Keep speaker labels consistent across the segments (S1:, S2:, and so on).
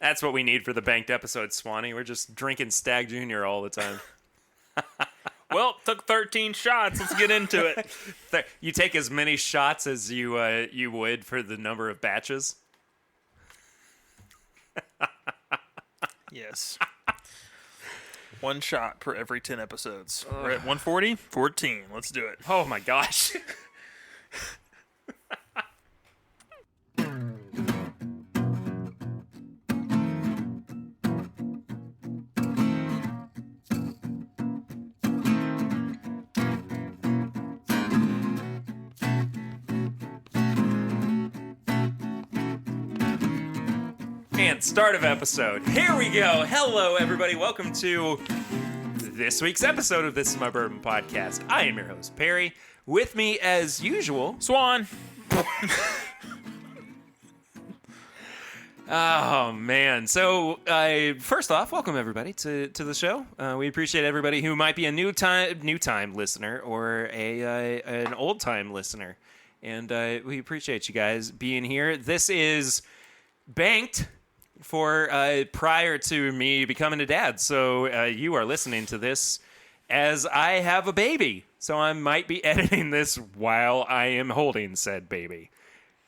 S1: That's what we need for the banked episode, Swanee. We're just drinking Stag Junior all the time.
S2: Well, took 13 shots. Let's get into it.
S1: You take as many shots as you would for the number of batches.
S2: Yes. One shot per every 10 episodes. We're at 140? 14. Let's do it.
S1: Oh my gosh. And start of episode. Here we go. Hello, everybody. Welcome to this week's episode of This Is My Bourbon Podcast. I am your host, Perry. With me, as usual,
S2: Swan.
S1: Oh, man. So, first off, welcome, everybody, to the show. We appreciate everybody who might be a new time listener or an old-time listener. And we appreciate you guys being here. This is banked for prior to me becoming a dad. So you are listening to this as I have a baby. So I might be editing this while I am holding said baby.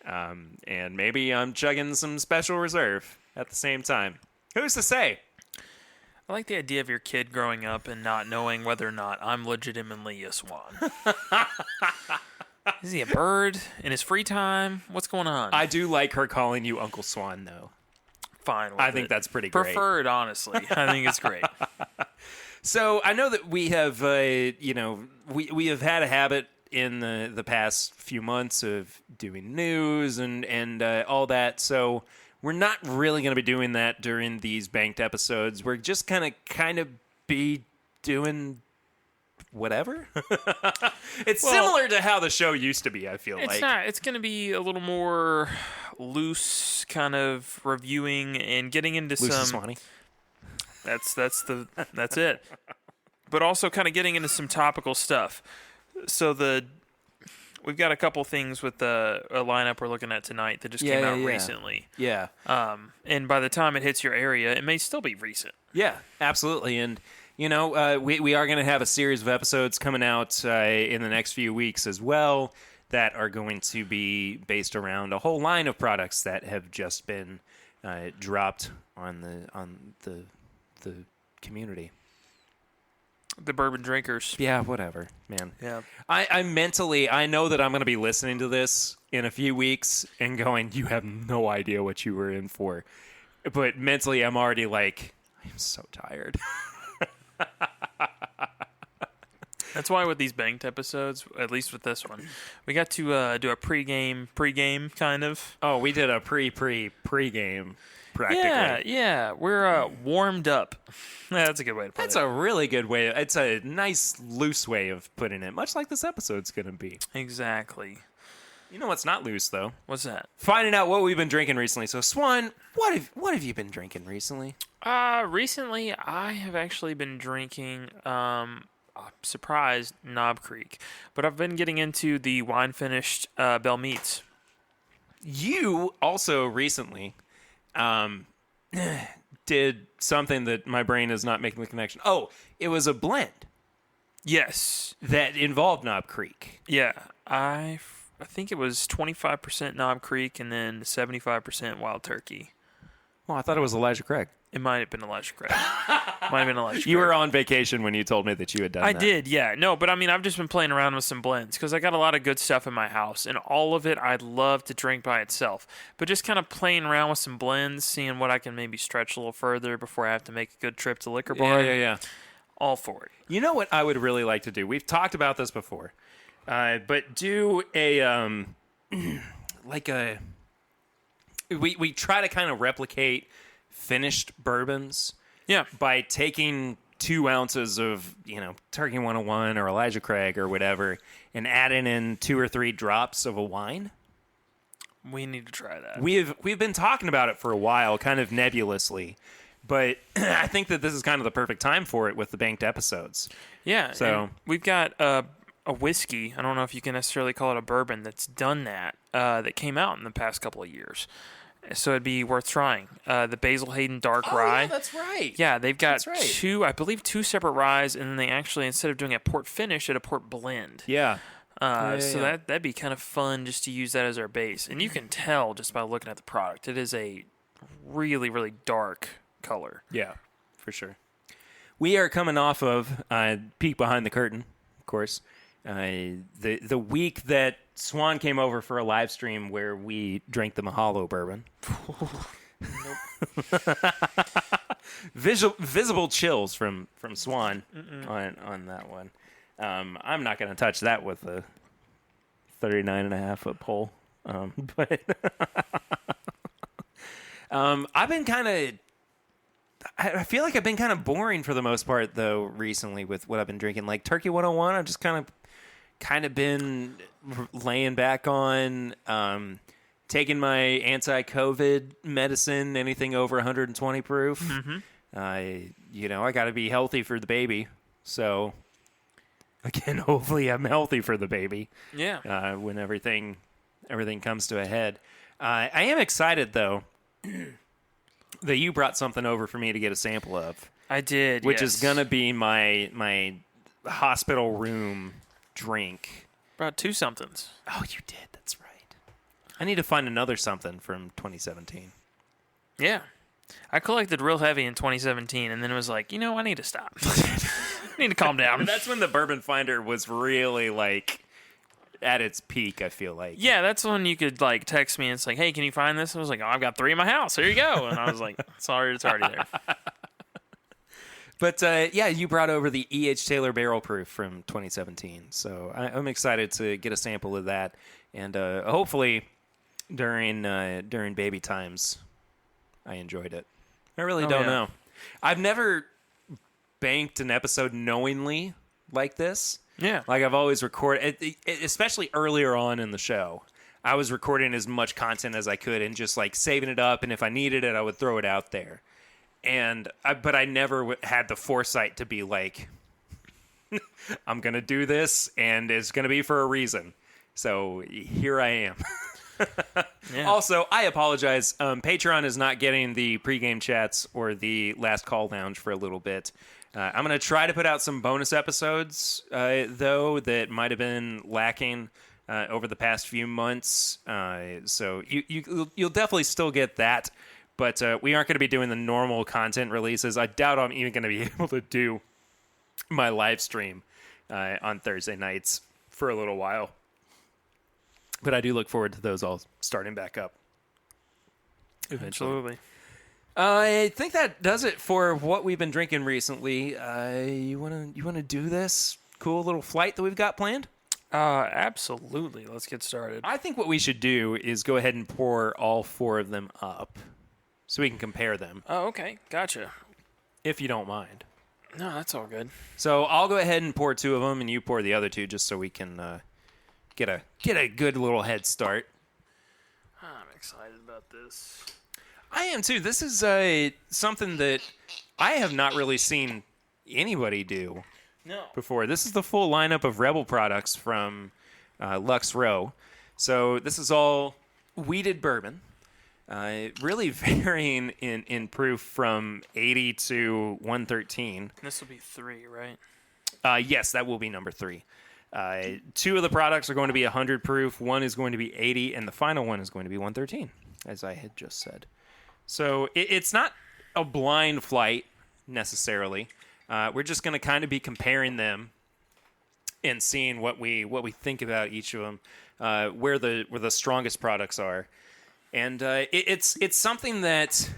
S1: And maybe I'm chugging some special reserve at the same time. Who's to say?
S2: I like the idea of your kid growing up and not knowing whether or not I'm legitimately a swan. Is he a bird in his free time? What's going on?
S1: I do like her calling you Uncle Swan, though.
S2: Fine with
S1: I think that's pretty great.
S2: Preferred, honestly. I think it's great.
S1: So I know that we have, we have had a habit in the past few months of doing news and all that. So we're not really going to be doing that during these banked episodes. We're just kind of be doing whatever. It's similar to how the show used to be, I feel like.
S2: It's not. It's going to be a little more loose, kind of reviewing and getting into
S1: Loose and
S2: some.
S1: Swanee.
S2: That's it. But also kind of getting into some topical stuff. So we've got a couple things with a lineup we're looking at tonight that just came out recently.
S1: Yeah.
S2: And by the time it hits your area, it may still be recent.
S1: Yeah, absolutely. And we are going to have a series of episodes coming out in the next few weeks as well that are going to be based around a whole line of products that have just been dropped on the community.
S2: The bourbon drinkers.
S1: Yeah, whatever, man.
S2: Yeah.
S1: I know that I'm going to be listening to this in a few weeks and going, you have no idea what you were in for. But mentally, I'm already like, I'm so tired.
S2: That's why with these banked episodes, at least with this one, we got to do a pre-game kind of.
S1: Oh, we did a pre-game practically.
S2: Yeah. We're warmed up. That's a good way to put
S1: That's
S2: it.
S1: a really good way. It's a nice, loose way of putting it, much like this episode's going to be.
S2: Exactly.
S1: You know what's not loose, though?
S2: What's that?
S1: Finding out what we've been drinking recently. So, Swan, what have you been drinking recently?
S2: Recently, I have actually been drinking, surprised, Knob Creek. But I've been getting into the wine-finished Bell Meats.
S1: You also recently did something that my brain is not making the connection. Oh, it was a blend.
S2: Yes.
S1: That involved Knob Creek.
S2: Yeah. I think it was 25% Knob Creek and then 75% Wild Turkey.
S1: Well, I thought it was Elijah Craig.
S2: It might have been Elijah Craig. Might have been Elijah Craig.
S1: You were on vacation when you told me that you had done that.
S2: I did, yeah. No, but I mean, I've just been playing around with some blends because I got a lot of good stuff in my house, and all of it I'd love to drink by itself. But just kind of playing around with some blends, seeing what I can maybe stretch a little further before I have to make a good trip to Liquor Bar.
S1: Yeah.
S2: All for it.
S1: You know what I would really like to do? We've talked about this before, but do a we try to kind of replicate finished bourbons.
S2: Yeah.
S1: By taking 2 ounces of, Turkey 101 or Elijah Craig or whatever and adding in 2 or 3 drops of a wine.
S2: We need to try that.
S1: We've been talking about it for a while, kind of nebulously. But I think that this is kind of the perfect time for it with the banked episodes.
S2: Yeah.
S1: So
S2: we've got a whiskey. I don't know if you can necessarily call it a bourbon that's done that. That came out in the past couple of years. so it'd be worth trying. The Basil Hayden Dark Rye.
S1: Yeah, that's right.
S2: Yeah, they've got
S1: That's right.
S2: two separate ryes, and then they actually, instead of doing a port finish, did a port blend.
S1: Yeah.
S2: So that'd be kind of fun just to use that as our base. And you can tell just by looking at the product. It is a really, really dark color.
S1: Yeah, for sure. We are coming off of peek behind the curtain, of course. The week that Swan came over for a live stream where we drank the Mahalo bourbon. Visible chills from Swan on that one. I'm not going to touch that with a 39.5-foot pole. But I've been kind of... I feel like I've been kind of boring for the most part, though, recently with what I've been drinking. Like Turkey 101, I've just kind of been laying back on, taking my anti-COVID medicine, anything over 120 proof.
S2: Mm-hmm.
S1: I got to be healthy for the baby. So, again, hopefully I'm healthy for the baby.
S2: Yeah.
S1: When everything comes to a head. I am excited, though, that you brought something over for me to get a sample of.
S2: I did,
S1: which
S2: yes.
S1: is going to be my hospital room drink.
S2: Brought 2 somethings.
S1: Oh, you did. That's right. I need to find another something from 2017.
S2: Yeah. I collected real heavy in 2017, and then it was like, I need to stop. I need to calm down.
S1: That's when the Bourbon Finder was really, like, at its peak, I feel like.
S2: Yeah, that's when you could, like, text me and it's like, hey, can you find this? I was like, oh, I've got 3 in my house. Here you go. And I was like, sorry, it's already there.
S1: But, yeah, you brought over the E.H. Taylor Barrel Proof from 2017. So I'm excited to get a sample of that. And hopefully during baby times, I enjoyed it. I really don't know. I've never banked an episode knowingly like this.
S2: Yeah.
S1: Like I've always recorded, especially earlier on in the show, I was recording as much content as I could and just like saving it up. And if I needed it, I would throw it out there. But I never had the foresight to be like, I'm going to do this and it's going to be for a reason. So here I am. Yeah. Also, I apologize. Patreon is not getting the pregame chats or the last call lounge for a little bit. I'm going to try to put out some bonus episodes, though, that might have been lacking over the past few months. So you'll definitely still get that. But we aren't going to be doing the normal content releases. I doubt I'm even going to be able to do my live stream on Thursday nights for a little while. But I do look forward to those all starting back up eventually.
S2: Absolutely.
S1: I think that does it for what we've been drinking recently. You wanna do this cool little flight that we've got planned?
S2: Absolutely. Let's get started.
S1: I think what we should do is go ahead and pour all 4 of them up so we can compare them.
S2: Oh, okay. Gotcha.
S1: If you don't mind.
S2: No, that's all good.
S1: So I'll go ahead and pour 2 of them, and you pour the other 2, just so we can get a good little head start.
S2: I'm excited about this.
S1: I am too. This is something that I have not really seen anybody do before. This is the full lineup of Rebel products from Lux Row. So this is all wheated bourbon, really varying in proof from 80 to 113.
S2: This will be 3, right?
S1: Yes, that will be number 3. 2 of the products are going to be 100 proof. 1 is going to be 80, and the final one is going to be 113, as I had just said. So it's not a blind flight necessarily. We're just going to kind of be comparing them and seeing what we think about each of them, where the strongest products are, and it's something that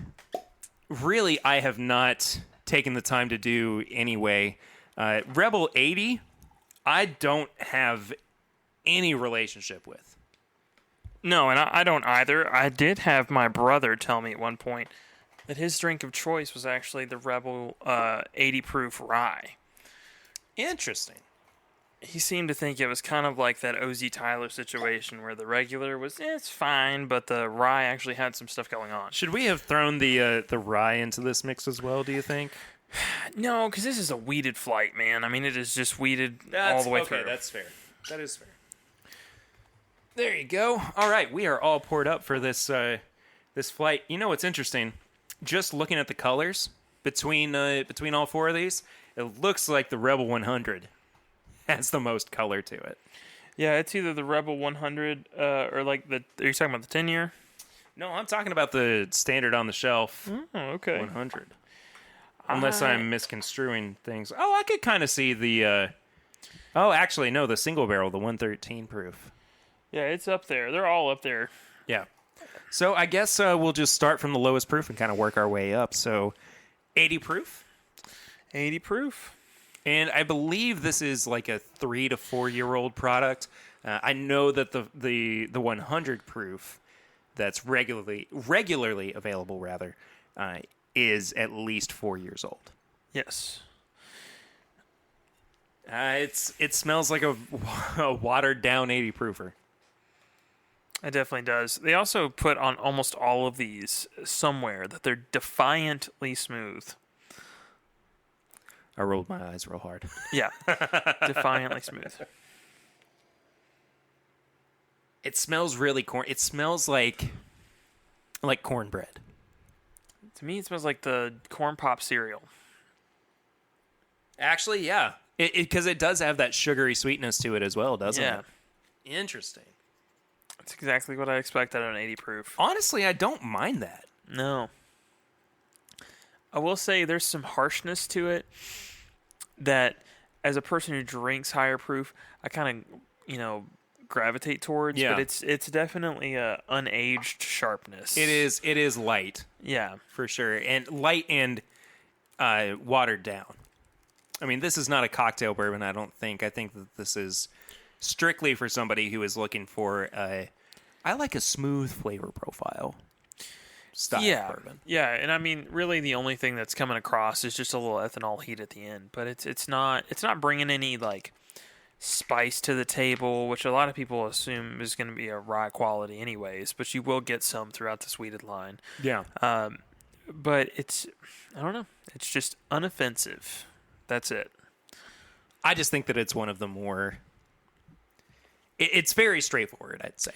S1: really I have not taken the time to do anyway. Rebel 80, I don't have any relationship with.
S2: No, and I don't either. I did have my brother tell me at one point that his drink of choice was actually the Rebel 80 proof rye.
S1: Interesting.
S2: He seemed to think it was kind of like that O.Z. Tyler situation where the regular was, it's fine, but the rye actually had some stuff going on.
S1: Should we have thrown the rye into this mix as well, do you think?
S2: No, because this is a weeded flight, man. I mean, it is just weeded all the way through.
S1: Okay, that's fair. That is fair. There you go. All right, we are all poured up for this This flight, you know what's interesting? Just looking at the colors between all four of these, it looks like the Rebel 100 has the most color to it.
S2: Yeah, it's either the Rebel 100 or like the. Are you talking about the 10-year?
S1: No, I'm talking about the standard on the shelf
S2: Oh, okay.
S1: 100. Unless I'm misconstruing things. Oh, I could kind of see the. Oh, actually, no, the single barrel, the 113 proof.
S2: Yeah, it's up there. They're all up there.
S1: Yeah. So I guess we'll just start from the lowest proof and kind of work our way up. So 80 proof.
S2: 80 proof.
S1: And I believe this is like a 3 to 4 year old product. I know that the 100 proof that's regularly available is at least 4 years old.
S2: Yes.
S1: It smells like a watered down 80 proofer.
S2: It definitely does. They also put on almost all of these somewhere that they're defiantly smooth.
S1: I rolled my eyes real hard.
S2: Yeah. Defiantly smooth.
S1: It smells really It smells like cornbread.
S2: To me, it smells like the corn pop cereal.
S1: Actually, yeah. Because it does have that sugary sweetness to it as well, doesn't it? Interesting.
S2: That's exactly what I expect out of an 80 proof.
S1: Honestly, I don't mind that.
S2: No. I will say there's some harshness to it that, as a person who drinks higher proof, I kind of, gravitate towards.
S1: Yeah.
S2: But it's definitely a unaged sharpness.
S1: It is light.
S2: Yeah.
S1: For sure. And light and watered down. I mean, this is not a cocktail bourbon, I don't think. I think that this is strictly for somebody who is looking for I like a smooth flavor profile style bourbon.
S2: Yeah, and I mean, really, the only thing that's coming across is just a little ethanol heat at the end. But it's not bringing any like spice to the table, which a lot of people assume is going to be a rye quality, anyways. But you will get some throughout this wheated line.
S1: Yeah.
S2: But I don't know. It's just unoffensive. That's it.
S1: I just think that it's one of the more. It's very straightforward, I'd say.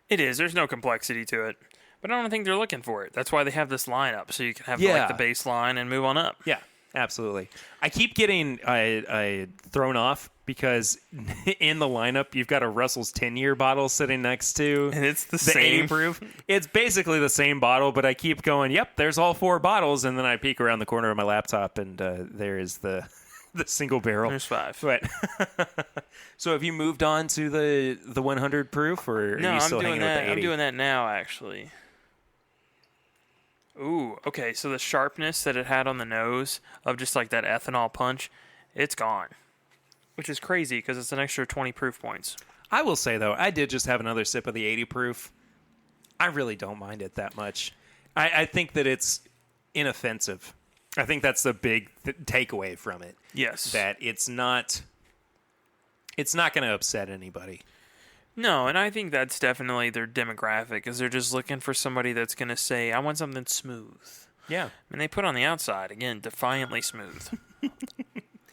S2: It is. There's no complexity to it. But I don't think they're looking for it. That's why they have this lineup, so you can have like the baseline and move on up.
S1: Yeah, absolutely. I keep getting thrown off because in the lineup you've got a Russell's 10-year bottle sitting next to
S2: and it's the
S1: same
S2: 80
S1: proof. It's basically the same bottle, but I keep going, yep, there's all 4 bottles, and then I peek around the corner of my laptop and there is the single barrel.
S2: There's 5.
S1: But so have you moved on to the 100 proof, or are you still hanging with the 80?
S2: I'm doing that now, actually. Ooh, okay, so the sharpness that it had on the nose of just like that ethanol punch, it's gone. Which is crazy because it's an extra 20 proof points.
S1: I will say, though, I did just have another sip of the 80 proof. I really don't mind it that much. I think that it's inoffensive. I think that's the big takeaway from it.
S2: Yes.
S1: That it's not going to upset anybody.
S2: No, and I think that's definitely their demographic, is they're just looking for somebody that's going to say, I want something smooth.
S1: Yeah.
S2: And they put on the outside, again, defiantly smooth.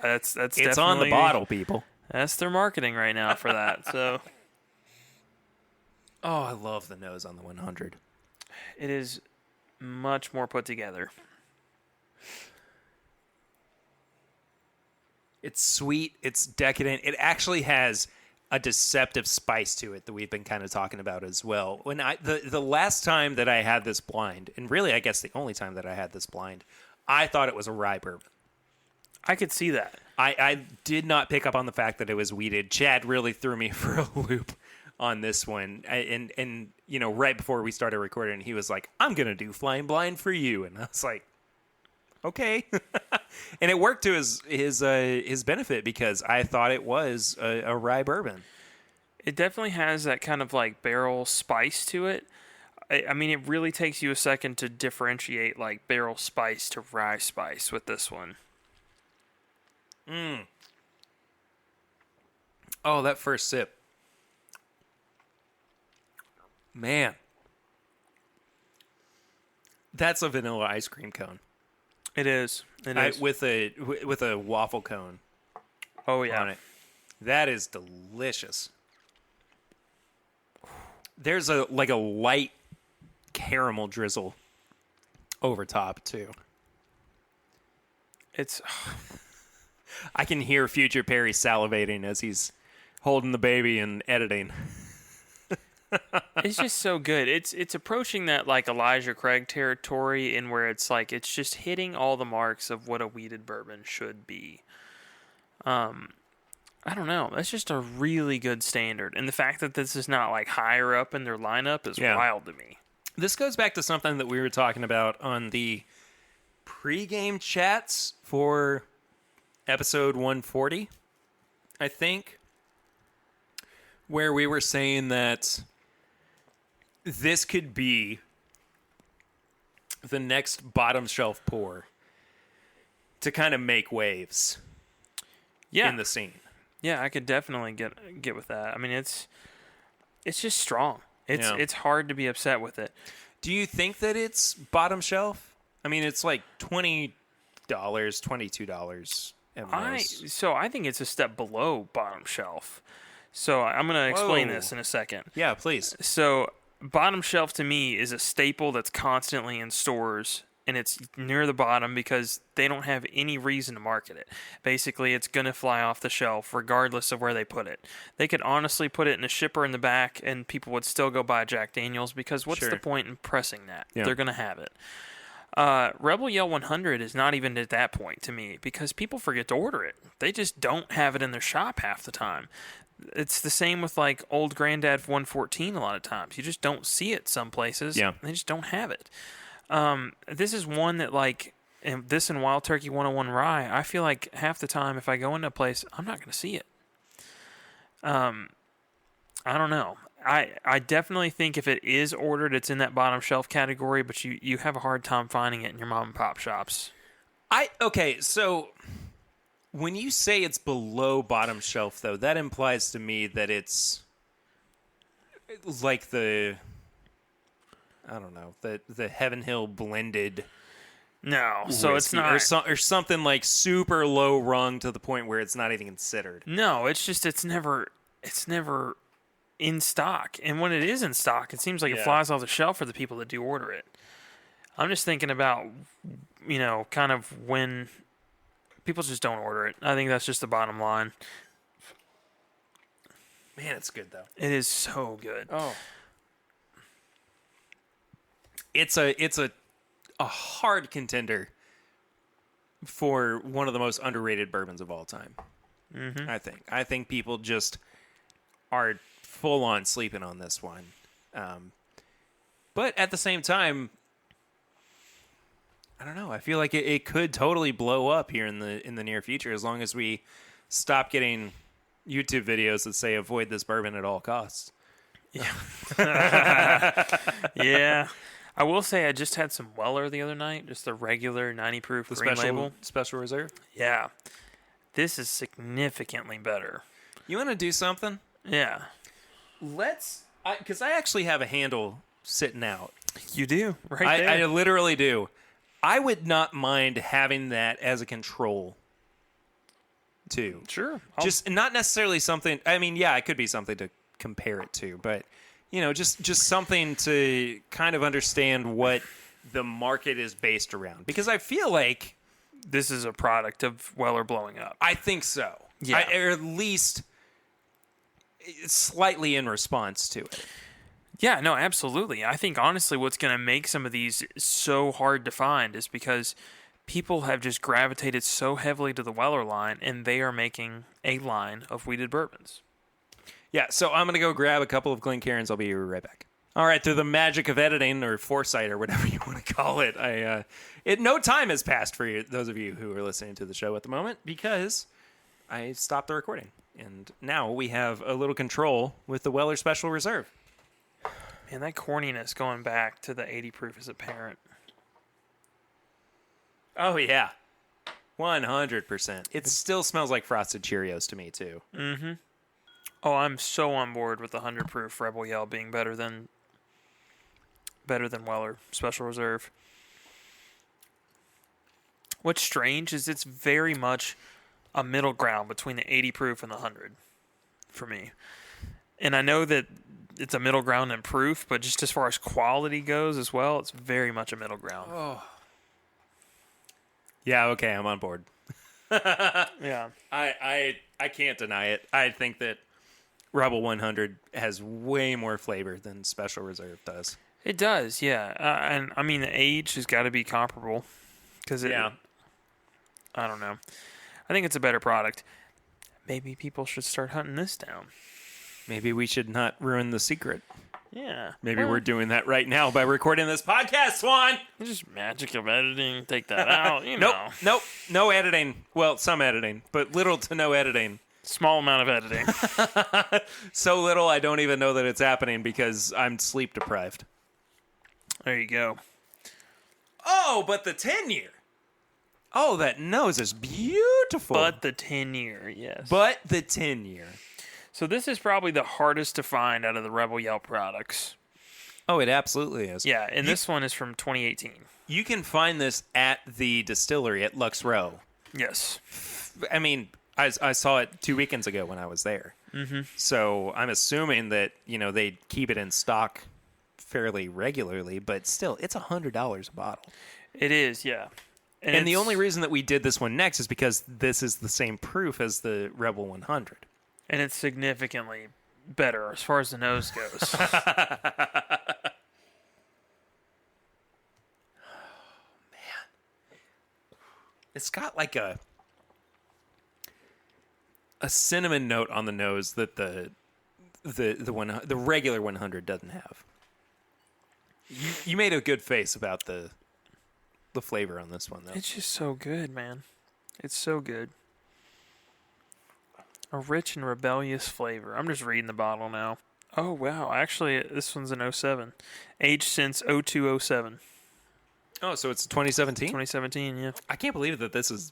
S2: That's
S1: it's on the bottle, people.
S2: That's their marketing right now for that. So,
S1: oh, I love the nose on the 100.
S2: It is much more put together.
S1: It's sweet. It's decadent. It actually has a deceptive spice to it that we've been kind of talking about as well. When the last time that I had this blind, and really I guess the only time that I had this blind, I thought it was a rye bourbon.
S2: I could see that.
S1: I did not pick up on the fact that it was wheated. Chad really threw me for a loop on this one. And right before we started recording, he was like, I'm going to do Flying Blind for you. And I was like, okay. And it worked to his benefit because I thought it was a rye bourbon.
S2: It definitely has that kind of like barrel spice to it. I mean, it really takes you a second to differentiate like barrel spice to rye spice with this one.
S1: Oh, that first sip. Man. That's a vanilla ice cream cone.
S2: It is. It is.
S1: With a waffle cone.
S2: Oh, yeah.
S1: On it. That is delicious. There's a light caramel drizzle over top too.
S2: It's
S1: I can hear future Perry salivating as he's holding the baby and editing.
S2: it's just so good. It's approaching that like Elijah Craig territory in where it's like it's just hitting all the marks of what a weeded bourbon should be. I don't know. That's just a really good standard. And the fact that this is not like higher up in their lineup is wild to me.
S1: This goes back to something that we were talking about on the pregame chats for episode 140, I think, where we were saying that this could be the next bottom shelf pour to kind of make waves in the scene.
S2: Yeah, I could definitely get with that. I mean, it's just strong. It's hard to be upset with it.
S1: Do you think that it's bottom shelf? I mean, it's like $20, $22 at most.
S2: So I think it's a step below bottom shelf. So I'm going to explain this in a second.
S1: Yeah, please.
S2: So bottom shelf to me is a staple that's constantly in stores, and it's near the bottom because they don't have any reason to market it. Basically, it's going to fly off the shelf regardless of where they put it. They could honestly put it in a shipper in the back, and people would still go buy Jack Daniels because what's the point in pressing that? Yeah. They're going to have it. Rebel Yell 100 is not even at that point to me because people forget to order it. They just don't have it in their shop half the time. It's the same with like Old Granddad 114 a lot of times. You just don't see it some places. Yeah. They just don't have it. This is one that like this and Wild Turkey 101 Rye, I feel like half the time if I go into a place, I'm not going to see it. I don't know. I definitely think if it is ordered, it's in that bottom shelf category, but you have a hard time finding it in your mom and pop shops.
S1: Okay, so when you say it's below bottom shelf, though, that implies to me that it's like the Heaven Hill blended.
S2: No, so it's not,
S1: or something like super low rung to the point where it's not even considered.
S2: No, it's just it's never in stock, and when it is in stock, it seems like it flies off the shelf for the people that do order it. I'm just thinking about kind of when people just don't order it. I think that's just the bottom line.
S1: Man, it's good though.
S2: It is so good.
S1: Oh. It's a hard contender for one of the most underrated bourbons of all time. Mm-hmm. I think people just are full on sleeping on this one. But at the same time, I don't know. I feel like it could totally blow up here in the near future as long as we stop getting YouTube videos that say avoid this bourbon at all costs.
S2: Yeah. Yeah. I will say I just had some Weller the other night, just the regular 90 proof green label.
S1: Special reserve?
S2: Yeah. This is significantly better.
S1: You want to do something?
S2: Yeah.
S1: Because I actually have a handle sitting out.
S2: You do? Right there.
S1: I literally do. I would not mind having that as a control, too.
S2: Sure.
S1: Just not necessarily something. I mean, yeah, it could be something to compare it to, but just something to kind of understand what the market is based around. Because I feel like
S2: this is a product of Weller blowing up.
S1: I think so. Yeah. Or at least slightly in response to it.
S2: Yeah, no, absolutely. I think, honestly, what's going to make some of these so hard to find is because people have just gravitated so heavily to the Weller line, and they are making a line of wheated bourbons.
S1: Yeah, so I'm going to go grab a couple of Glencairns. I'll be right back. All right, through the magic of editing or foresight or whatever you want to call it, no time has passed for you, those of you who are listening to the show at the moment, because I stopped the recording. And now we have a little control with the Weller Special Reserve.
S2: And that corniness going back to the 80 proof is apparent.
S1: Oh, yeah. 100%. It still smells like Frosted Cheerios to me, too.
S2: Mm-hmm. Oh, I'm so on board with the 100 proof Rebel Yell being better than Weller Special Reserve. What's strange is it's very much a middle ground between the 80 proof and the 100 for me. And I know that it's a middle ground in proof, but just as far as quality goes as well, it's very much a middle ground.
S1: Oh. Yeah, okay, I'm on board.
S2: Yeah.
S1: I can't deny it. I think that Rebel 100 has way more flavor than Special Reserve does.
S2: It does, yeah. And I mean, the age has got to be comparable.
S1: Yeah.
S2: I don't know. I think it's a better product. Maybe people should start hunting this down.
S1: Maybe we should not ruin the secret.
S2: Yeah.
S1: Maybe we're doing that right now by recording this podcast, Swan.
S2: Just magic of editing. Take that out.
S1: Nope. No editing. Well, some editing, but little to no editing.
S2: Small amount of editing.
S1: So little I don't even know that it's happening because I'm sleep deprived.
S2: There you go.
S1: Oh, but the 10-year. Oh, that nose is beautiful.
S2: But the 10-year, yes.
S1: But the 10-year.
S2: So this is probably the hardest to find out of the Rebel Yell products.
S1: Oh, it absolutely is.
S2: Yeah, and this one is from 2018.
S1: You can find this at the distillery at Lux Row.
S2: Yes.
S1: I mean, I saw it 2 weekends ago when I was there. Mm-hmm. So I'm assuming that, they keep it in stock fairly regularly, but still, it's $100 a bottle.
S2: It is, yeah.
S1: And the only reason that we did this one next is because this is the same proof as the Rebel 100.
S2: And it's significantly better as far as the nose goes.
S1: It's got like a cinnamon note on the nose that the regular 100 doesn't have. You made a good face about the flavor on this one, though.
S2: It's just so good, man. It's so good. A rich and rebellious flavor. I'm just reading the bottle now. Oh, wow. Actually, this one's an 07. Aged since 0207.
S1: Oh, so it's 2017?
S2: 2017, yeah.
S1: I can't believe that this is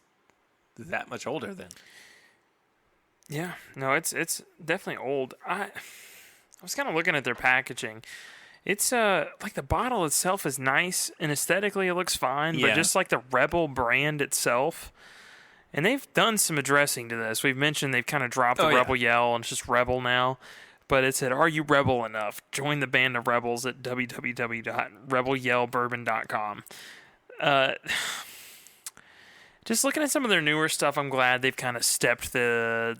S1: that much older then.
S2: Yeah. No, it's definitely old. I was kind of looking at their packaging. It's like the bottle itself is nice and aesthetically it looks fine, but just like the Rebel brand itself. And they've done some addressing to this. We've mentioned they've kind of dropped the Rebel Yell and it's just Rebel now. But it said, "Are you Rebel enough? Join the band of rebels at www.rebelyellbourbon.com." Just looking at some of their newer stuff, I'm glad they've kind of stepped the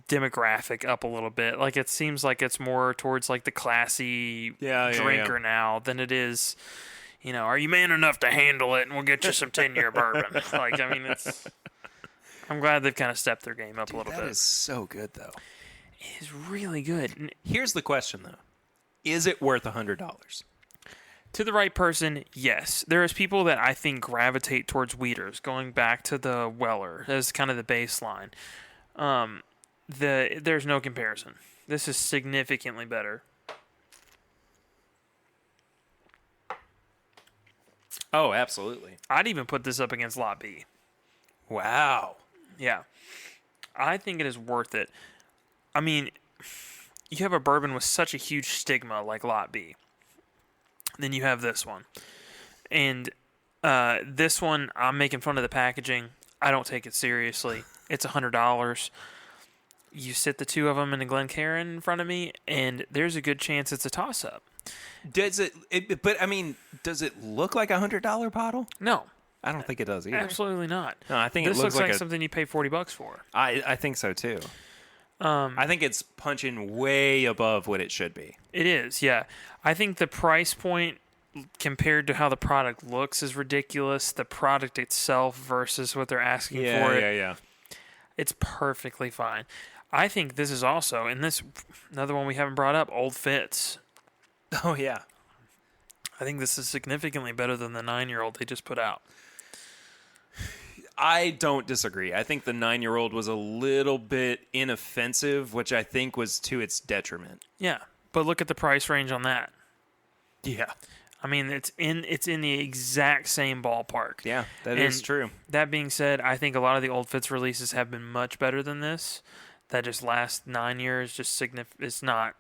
S2: demographic up a little bit. Like it seems like it's more towards like the classy drinker now than it is, are you man enough to handle it and we'll get you some 10-year bourbon. Like, I mean, I'm glad they've kind of stepped their game up a little bit.
S1: That is so good, though.
S2: It is really good.
S1: Here's the question, though. Is it worth $100?
S2: To the right person, yes. There's people that I think gravitate towards Weeders, going back to the Weller as kind of the baseline. There's no comparison. This is significantly better.
S1: Oh, absolutely.
S2: I'd even put this up against Lot B.
S1: Wow.
S2: Yeah. I think it is worth it. I mean, you have a bourbon with such a huge stigma like Lot B. Then you have this one. And this one, I'm making fun of the packaging. I don't take it seriously. It's $100. You sit the two of them in a Glencairn in front of me, and there's a good chance it's a toss-up.
S1: Does it look like a $100 bottle?
S2: No.
S1: I don't think it does either.
S2: Absolutely not.
S1: No, I think
S2: this
S1: it looks like
S2: something you pay $40 for.
S1: I think so too. I think it's punching way above what it should be.
S2: It is, yeah. I think the price point compared to how the product looks is ridiculous. The product itself versus what they're asking for it.
S1: Yeah.
S2: It's perfectly fine. I think this is also, and this another one we haven't brought up, Old Fitz.
S1: Oh yeah.
S2: I think this is significantly better than the 9-year-old they just put out.
S1: I don't disagree. I think the 9-year-old was a little bit inoffensive, which I think was to its detriment.
S2: Yeah, but look at the price range on that.
S1: Yeah.
S2: I mean, it's in the exact same ballpark.
S1: Yeah, that is true.
S2: That being said, I think a lot of the Old Fitz releases have been much better than this. That just last 9 years, it's not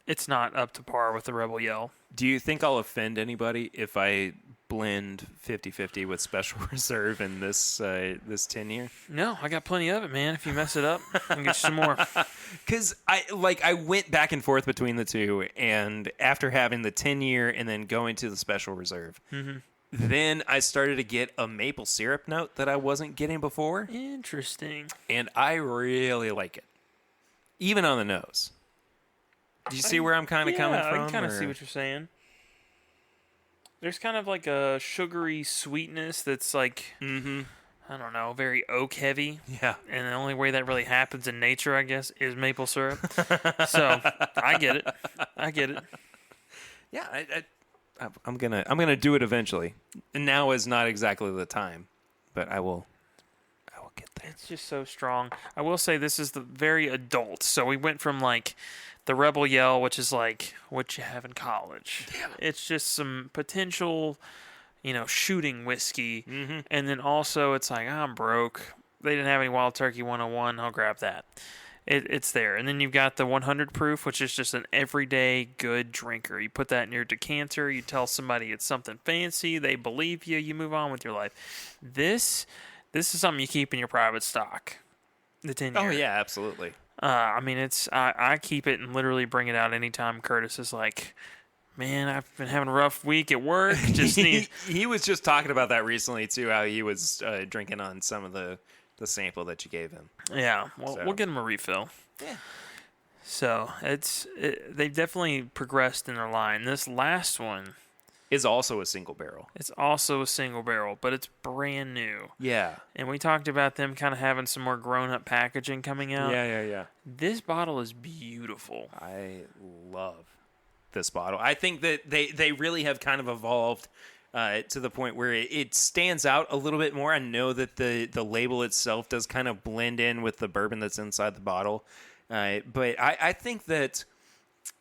S2: up to par with the Rebel Yell.
S1: Do you think I'll offend anybody if I blend 50-50 with Special Reserve in this 10-year?
S2: No, I got plenty of it, man. If you mess it up, I can get you some more.
S1: Because I went back and forth between the two, and after having the 10-year and then going to the Special Reserve, then I started to get a maple syrup note that I wasn't getting before,
S2: Interesting.
S1: and I really like it, even on the nose. Do you see where I'm kind of coming from?
S2: I can kind of see what you're saying. There's kind of like a sugary sweetness that's like, I don't know, very oak heavy.
S1: Yeah.
S2: And the only way that really happens in nature, I guess, is maple syrup. So I get it.
S1: Yeah, I'm gonna do it eventually. Now is not exactly the time, but I will get there.
S2: It's just so strong. I will say this is the very adult. So we went from like the Rebel Yell, which is like what you have in college.
S1: Yeah.
S2: It's just some potential, shooting whiskey. And then also it's like, I'm broke. They didn't have any Wild Turkey 101. I'll grab that. It's there. And then you've got the 100 proof, which is just an everyday good drinker. You put that in your decanter. You tell somebody it's something fancy. They believe you. You move on with your life. This is something you keep in your private stock. The 10-year.
S1: Oh yeah, absolutely.
S2: I keep it and literally bring it out anytime Curtis is like, man, I've been having a rough week at work.
S1: He was just talking about that recently too, how he was drinking on some of the sample that you gave him.
S2: Yeah, well, we'll get him a refill.
S1: Yeah.
S2: So they've definitely progressed in their line. This last one
S1: is also a single barrel.
S2: It's also a single barrel, but it's brand new.
S1: Yeah.
S2: And we talked about them kind of having some more grown-up packaging coming out.
S1: Yeah.
S2: This bottle is beautiful.
S1: I love this bottle. I think that they really have kind of evolved to the point where it stands out a little bit more. I know that the label itself does kind of blend in with the bourbon that's inside the bottle. But I think that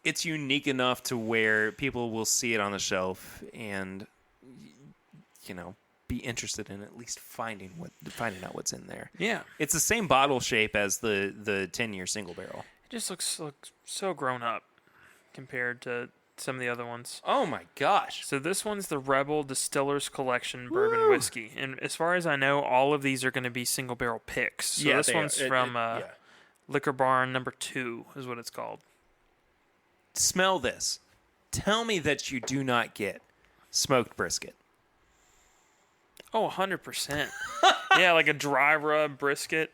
S1: it's unique enough to where people will see it on the shelf and, be interested in at least finding out what's in there.
S2: Yeah.
S1: It's the same bottle shape as the 10-year single barrel.
S2: It just looks so grown up compared to some of the other ones.
S1: Oh my gosh.
S2: So this one's the Rebel Distillers Collection Bourbon Whiskey. And as far as I know, all of these are going to be single barrel picks. So
S1: yeah,
S2: this one's from Liquor Barn number 2 is what it's called.
S1: Smell this. Tell me that you do not get smoked brisket.
S2: Oh, 100%. Yeah, like a dry rub brisket.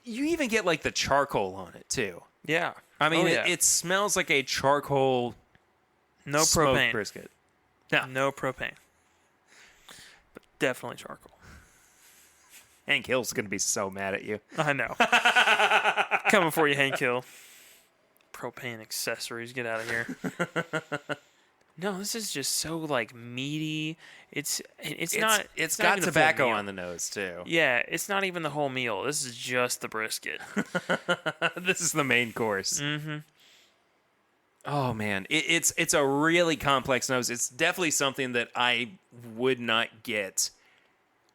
S1: You even get like the charcoal on it too.
S2: Yeah.
S1: I mean, it smells like a charcoal.
S2: No
S1: smoked
S2: propane.
S1: Brisket.
S2: No propane. But definitely charcoal.
S1: Hank Hill's going to be so mad at you.
S2: I know. Coming for you, Hank Hill. Propane accessories. Get out of here. No, this is just so like meaty. It's
S1: got tobacco on the nose too.
S2: Yeah, it's not even the whole meal. This is just the brisket.
S1: This is the main course.
S2: Mm-hmm.
S1: Oh man, it's a really complex nose. It's definitely something that I would not get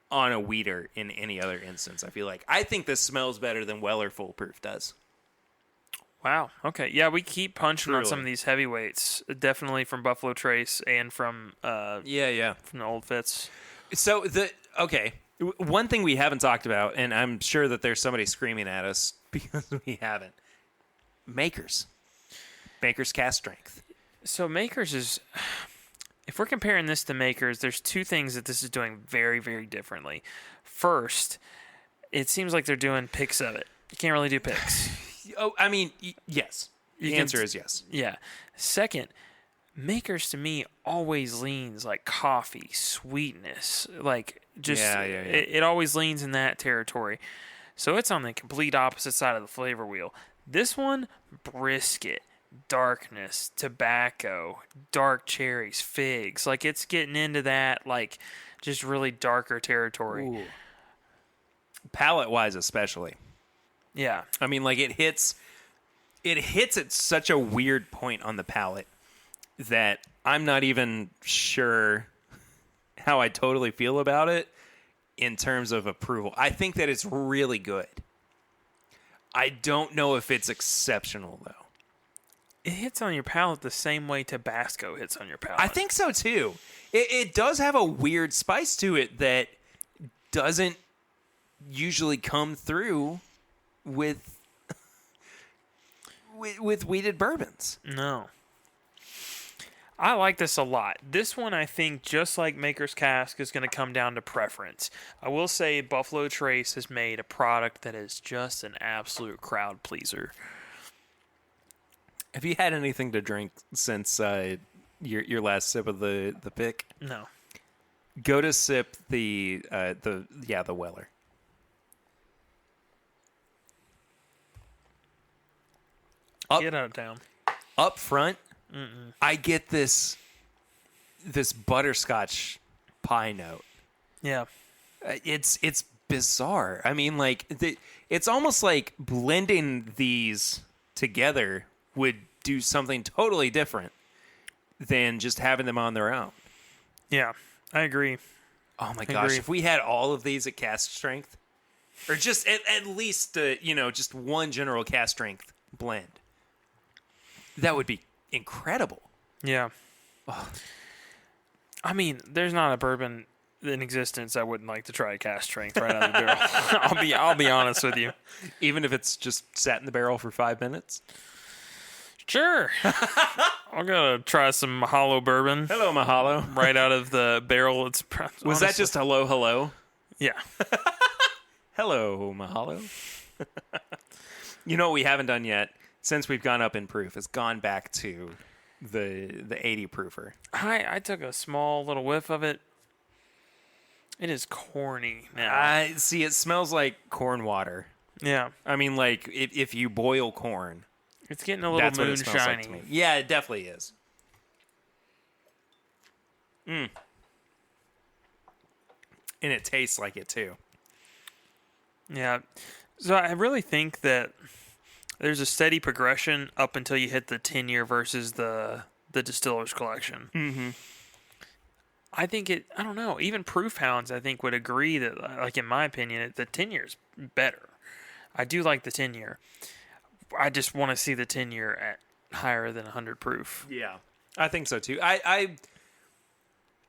S1: on a weeder in any other instance. I think this smells better than Weller Full Proof does.
S2: Wow. Okay. Yeah, we keep punching on
S1: Truly.
S2: some of these heavyweights. Definitely from Buffalo Trace and from from the Old Fitz.
S1: So one thing we haven't talked about, and I'm sure that there's somebody screaming at us because we haven't. Maker's cast strength.
S2: So Maker's is, if we're comparing this to Maker's, there's two things that this is doing very, very differently. First, it seems like they're doing picks of it. You can't really do picks.
S1: Oh, I mean, yes. The answer is yes.
S2: Yeah. Second, Maker's to me always leans like coffee, sweetness, like just It always leans in that territory. So it's on the complete opposite side of the flavor wheel. This one, brisket, darkness, tobacco, dark cherries, figs. Like it's getting into that like just really darker territory.
S1: Ooh. Palate-wise especially.
S2: Yeah.
S1: I mean, like it hits at such a weird point on the palate that I'm not even sure how I totally feel about it in terms of approval. I think that it's really good. I don't know if it's exceptional though.
S2: It hits on your palate the same way Tabasco hits on your palate.
S1: I think so too. It does have a weird spice to it that doesn't usually come through with with wheated bourbons.
S2: No. I like this a lot. This one, I think, just like Maker's Cask, is going to come down to preference. I will say Buffalo Trace has made a product that is just an absolute crowd pleaser.
S1: Have you had anything to drink since your last sip of the pick?
S2: No.
S1: Go to sip the Weller.
S2: Get out of town.
S1: Up front, I get this butterscotch pie note.
S2: Yeah.
S1: It's bizarre. I mean, like it's almost like blending these together would do something totally different than just having them on their own.
S2: Yeah, I agree.
S1: Oh my gosh, if we had all of these at cask strength, or just at least just one general cask strength blend, that would be incredible.
S2: Yeah. Oh. I mean, there's not a bourbon in existence I wouldn't like to try cask strength right out of the barrel. I'll be honest with you.
S1: Even if it's just sat in the barrel for 5 minutes.
S2: Sure. I'm gonna try some Mahalo bourbon.
S1: Hello, Mahalo.
S2: Right out of the barrel.
S1: Was that just hello?
S2: Yeah.
S1: Hello, Mahalo. You know what we haven't done yet, since we've gone up in proof, is gone back to the 80 proofer.
S2: I took a small little whiff of it. It is corny now.
S1: I see. It smells like corn water.
S2: Yeah.
S1: I mean, like if you boil corn.
S2: It's getting a little moonshiny. Like to me.
S1: Yeah, it definitely is. And it tastes like it too.
S2: Yeah. So I really think that there's a steady progression up until you hit the 10-year versus the Distiller's Collection.
S1: Mm-hmm.
S2: I don't know, even proof hounds I think would agree that, like in my opinion, the 10-year is better. I do like the 10-year. I just want to see the 10-year at higher than 100 proof.
S1: Yeah, I think so too. I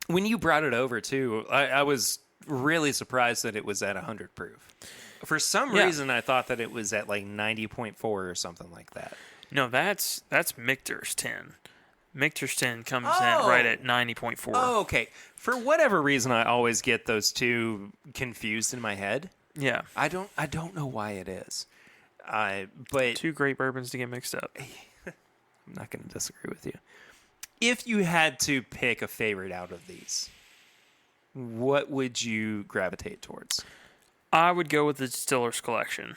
S1: when you brought it over too, I was really surprised that it was at 100 proof. For some reason, I thought that it was at like 90.4 or something like that.
S2: No, that's Michter's 10. Michter's 10 comes in right at 90.4.
S1: Oh, okay. For whatever reason, I always get those two confused in my head.
S2: Yeah,
S1: I don't know why it is. But
S2: two great bourbons to get mixed up.
S1: I'm not going to disagree with you. If you had to pick a favorite out of these, what would you gravitate towards?
S2: I would go with the Distiller's Collection.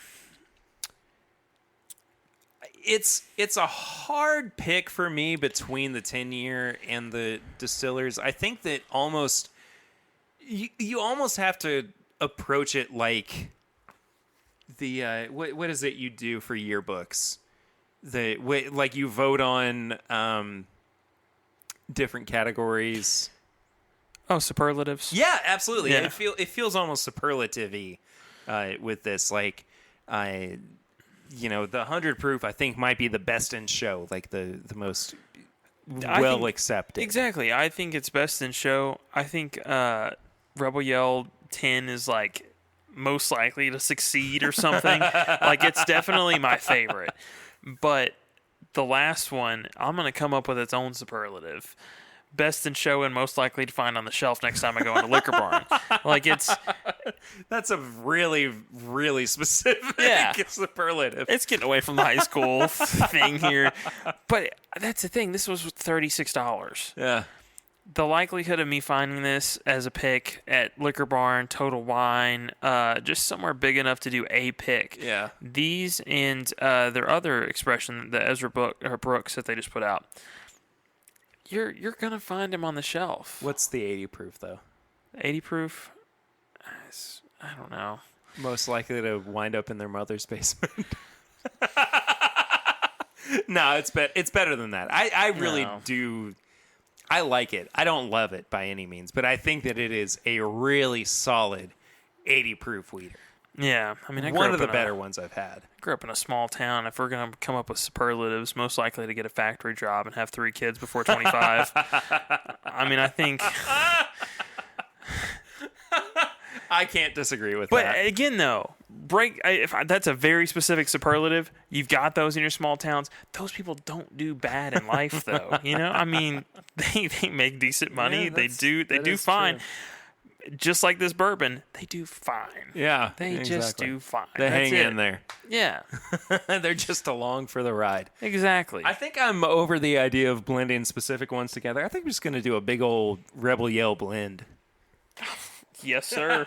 S1: It's a hard pick for me between the 10-year and the Distillers. I think that you almost have to approach it like the what is it you do for yearbooks? Like you vote on different categories.
S2: Oh, superlatives.
S1: Yeah, absolutely.
S2: Yeah.
S1: It feels almost superlative-y with this. Like, the 100 proof I think might be the best in show, like the most well accepted.
S2: Exactly. I think it's best in show. I think Rebel Yell 10 is like most likely to succeed or something. Like it's definitely my favorite. But the last one, I'm going to come up with its own superlative. Best in show and most likely to find on the shelf next time I go into Liquor Barn. Like
S1: that's a really, really specific superlative.
S2: It's getting away from the high school thing here. But that's the thing. This was $36.
S1: Yeah.
S2: The likelihood of me finding this as a pick at Liquor Barn, Total Wine, just somewhere big enough to do a pick.
S1: Yeah.
S2: These and their other expression, the Ezra Brooks that they just put out. You're gonna find them on the shelf.
S1: What's the 80 proof though?
S2: 80 proof? I don't know.
S1: Most likely to wind up in their mother's basement. No, it's better than that. I really do. I like it. I don't love it by any means, but I think that it is a really solid 80 proof weeder.
S2: Yeah, I mean,
S1: One of the better ones I've had.
S2: I grew up in a small town. If we're going to come up with superlatives, most likely to get a factory job and have 3 kids before 25. I mean, I think...
S1: I can't disagree with
S2: but
S1: that.
S2: But again, though, that's a very specific superlative. You've got those in your small towns. Those people don't do bad in life, though. You know, I mean, they make decent money.
S1: Yeah,
S2: they do fine.
S1: True.
S2: Just like this bourbon, they do fine.
S1: Yeah,
S2: they just do fine.
S1: They hang in there.
S2: Yeah,
S1: they're just along for the ride.
S2: Exactly.
S1: I think I'm over the idea of blending specific ones together. I think I'm just going to do a big old Rebel Yell blend.
S2: Yes, sir.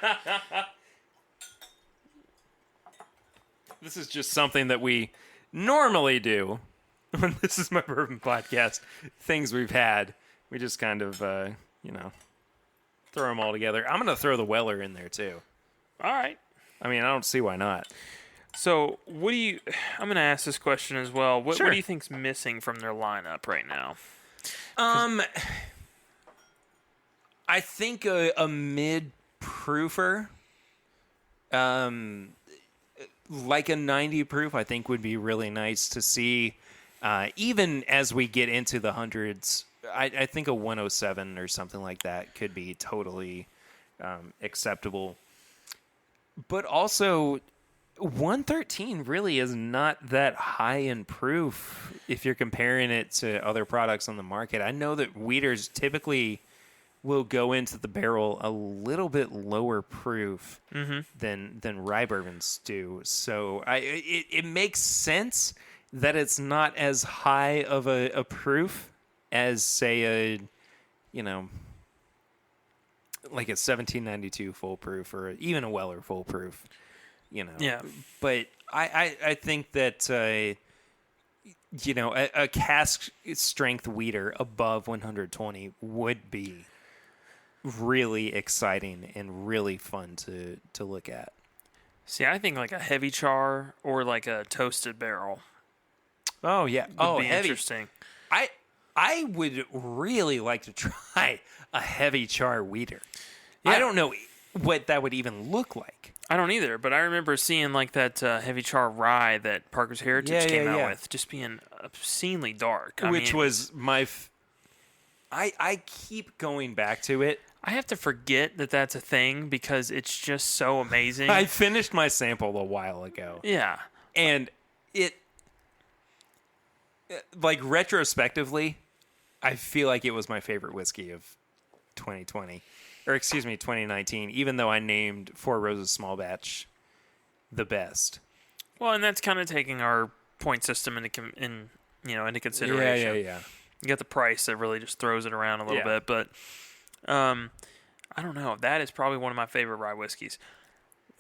S1: This is just something that we normally do when this is my bourbon podcast. Things we've had, we just kind of, throw them all together. I'm going to throw the Weller in there too.
S2: All right.
S1: I mean, I don't see why not.
S2: So, I'm going to ask this question as well. What
S1: Sure.
S2: do you think's missing from their lineup right now?
S1: I think a mid-proofer, like a 90 proof, I think would be really nice to see. Even as we get into the hundreds, I think a 107 or something like that could be totally acceptable. But also, 113 really is not that high in proof if you're comparing it to other products on the market. I know that wheaters typically will go into the barrel a little bit lower proof than rye bourbons do. So it makes sense that it's not as high of a proof as, say, like a 1792 full proof or even a Weller full proof.
S2: Yeah.
S1: But I think that a cask strength wheater above 120 would be really exciting and really fun to look at.
S2: See, I think like a heavy char or like a toasted barrel.
S1: Oh yeah,
S2: would be
S1: heavy.
S2: Interesting.
S1: I would really like to try a heavy char wheater.
S2: Yeah.
S1: I don't know what that would even look like.
S2: I don't either, but I remember seeing like that heavy char rye that Parker's Heritage came out with, just being obscenely dark.
S1: Which was my. I keep going back to it.
S2: I have to forget that that's a thing because it's just so amazing.
S1: I finished my sample a while ago.
S2: Yeah.
S1: And it, like, retrospectively, I feel like it was my favorite whiskey of 2020. Or, excuse me, 2019, even though I named Four Roses Small Batch the best.
S2: Well, and that's kind of taking our point system into consideration.
S1: Yeah.
S2: You got the price that really just throws it around a little bit, but I don't know. That is probably one of my favorite rye whiskeys.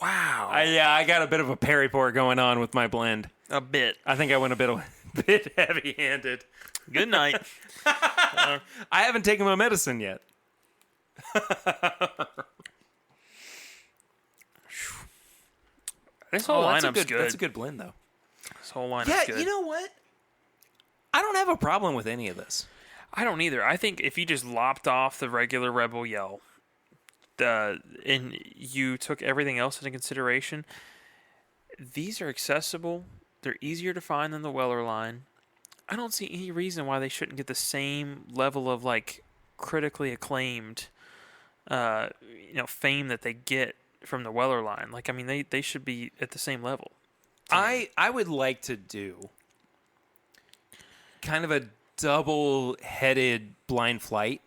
S2: Wow.
S1: I got a bit of a Perry pour going on with my blend.
S2: A bit.
S1: I think I went a bit heavy-handed.
S2: Good night.
S1: I haven't taken my medicine yet.
S2: This whole lineup's good.
S1: That's a good blend, though.
S2: This whole lineup's good.
S1: Yeah, you know what? I don't have a problem with any of this.
S2: I don't either. I think if you just lopped off the regular Rebel Yell, and you took everything else into consideration, these are accessible. They're easier to find than the Weller line. I don't see any reason why they shouldn't get the same level of like critically acclaimed, fame that they get from the Weller line. Like, I mean, they should be at the same level.
S1: I would like to do kind of a double-headed blind flight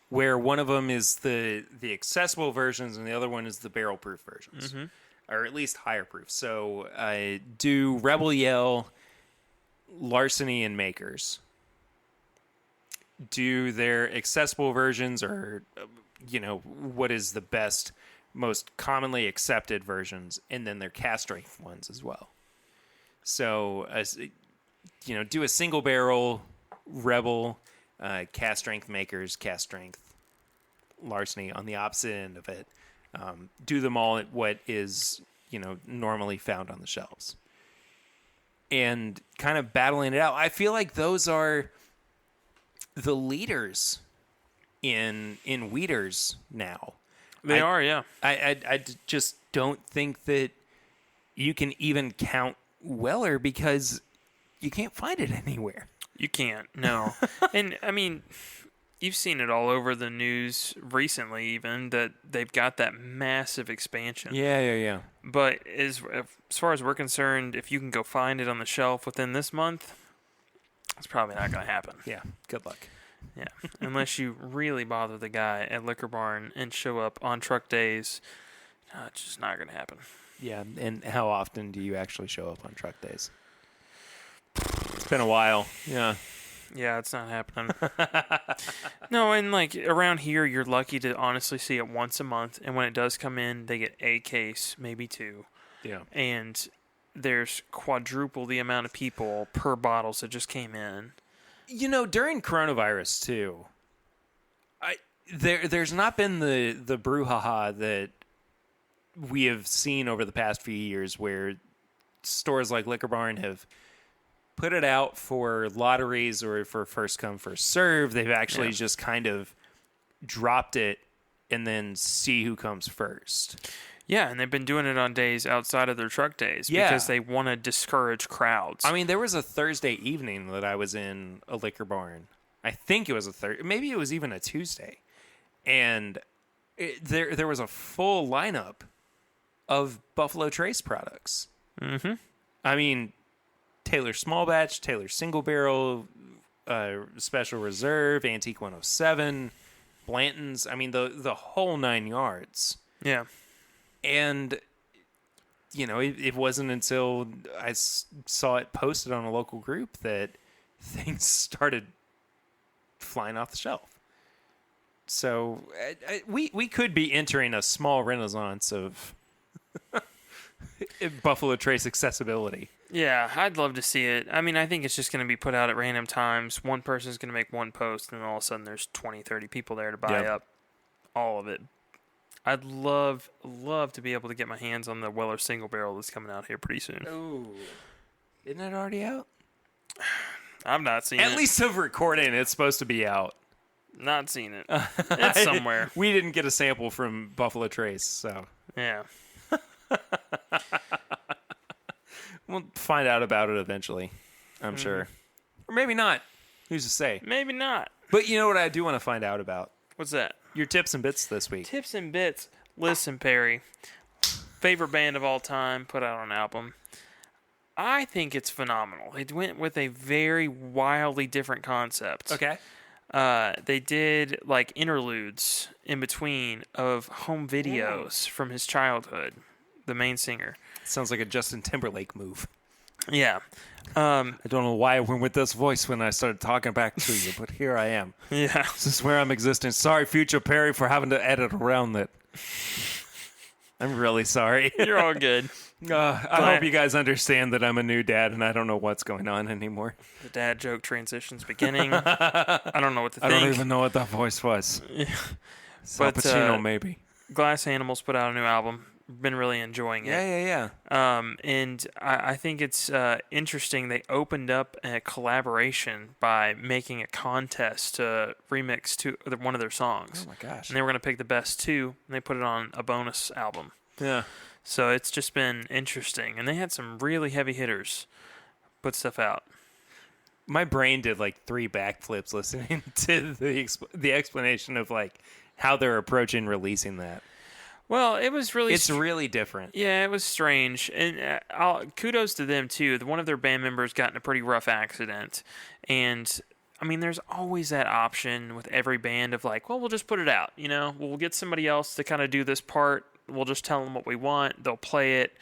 S1: where one of them is the accessible versions and the other one is the barrel-proof versions, or at least higher proof. So do Rebel Yell, Larceny, and Makers. Do their accessible versions or, what is the best, most commonly accepted versions, and then their cask strength ones as well. So, do a single barrel Rebel, cask strength Makers, cask strength Larceny on the opposite end of it. Do them all at what is, normally found on the shelves. And kind of battling it out. I feel like those are the leaders in wheaters now.
S2: They are, yeah.
S1: I just don't think that you can even count Weller because you can't find it anywhere.
S2: You can't, no. And, I mean, you've seen it all over the news recently even, that they've got that massive expansion.
S1: Yeah.
S2: But as far as we're concerned, if you can go find it on the shelf within this month, it's probably not going to happen.
S1: Yeah, good luck.
S2: Yeah, unless you really bother the guy at Liquor Barn and show up on truck days, it's just not going to happen.
S1: Yeah, and how often do you actually show up on truck days? It's been a while. Yeah.
S2: Yeah, it's not happening. No, and like around here, you're lucky to honestly see it once a month. And when it does come in, they get a case, maybe two.
S1: Yeah.
S2: And there's quadruple the amount of people per bottles that just came in.
S1: You know, during coronavirus too, there's not been the brouhaha that we have seen over the past few years, where stores like Liquor Barn have put it out for lotteries or for first come first serve. They've actually just kind of dropped it and then see who comes first.
S2: Yeah, and they've been doing it on days outside of their truck days because they want to discourage crowds.
S1: I mean, there was a Thursday evening that I was in a Liquor Barn. I think it was a Thursday. Maybe it was even a Tuesday. And there was a full lineup of Buffalo Trace products.
S2: Mm-hmm.
S1: I mean, Taylor Small Batch, Taylor Single Barrel, Special Reserve, Antique 107, Blanton's. I mean, the whole 9 yards.
S2: Yeah.
S1: And, you know, it wasn't until I saw it posted on a local group that things started flying off the shelf. So we could be entering a small renaissance of Buffalo Trace accessibility.
S2: Yeah, I'd love to see it. I mean, I think it's just going to be put out at random times. One person's going to make one post, and then all of a sudden there's 20, 30 people there to buy up all of it. I'd love to be able to get my hands on the Weller Single Barrel that's coming out here pretty soon.
S1: Oh, isn't it already out?
S2: I've not seen it.
S1: At least of recording, it's supposed to be out.
S2: Not seen it. It's somewhere.
S1: We didn't get a sample from Buffalo Trace, so.
S2: Yeah.
S1: We'll find out about it eventually, I'm sure. Or maybe not. Who's to say?
S2: Maybe not.
S1: But you know what I do want to find out about?
S2: What's that?
S1: Your tips and bits this week.
S2: Tips and bits. Listen, Perry. Favorite band of all time, put out an album. I think it's phenomenal. They went with a very wildly different concept.
S1: Okay.
S2: They did like interludes in between of home videos from his childhood, the main singer.
S1: Sounds like a Justin Timberlake move.
S2: Yeah.
S1: I don't know why I went with this voice when I started talking back to you, but here I am.
S2: Yeah.
S1: This is where I'm existing. Sorry, future Perry, for having to edit around that. I'm really sorry.
S2: You're all good.
S1: I hope you guys understand that I'm a new dad and I don't know what's going on anymore.
S2: The dad joke transition's beginning. I don't know what to think.
S1: I don't even know what that voice was. Al Pacino, maybe.
S2: Glass Animals put out a new album. Been really enjoying it.
S1: Yeah.
S2: And I think it's interesting. They opened up a collaboration by making a contest to remix one of their songs.
S1: Oh my gosh!
S2: And they were going to pick the best two, and they put it on a bonus album.
S1: Yeah.
S2: So it's just been interesting, and they had some really heavy hitters put stuff out.
S1: My brain did like 3 backflips listening to the explanation of like how they're approaching releasing that.
S2: Well, it was really...
S1: It's really different.
S2: Yeah, it was strange. And kudos to them, too. One of their band members got in a pretty rough accident. And, I mean, there's always that option with every band of like, well, we'll just put it out. You know, we'll get somebody else to kind of do this part. We'll just tell them what we want. They'll play it,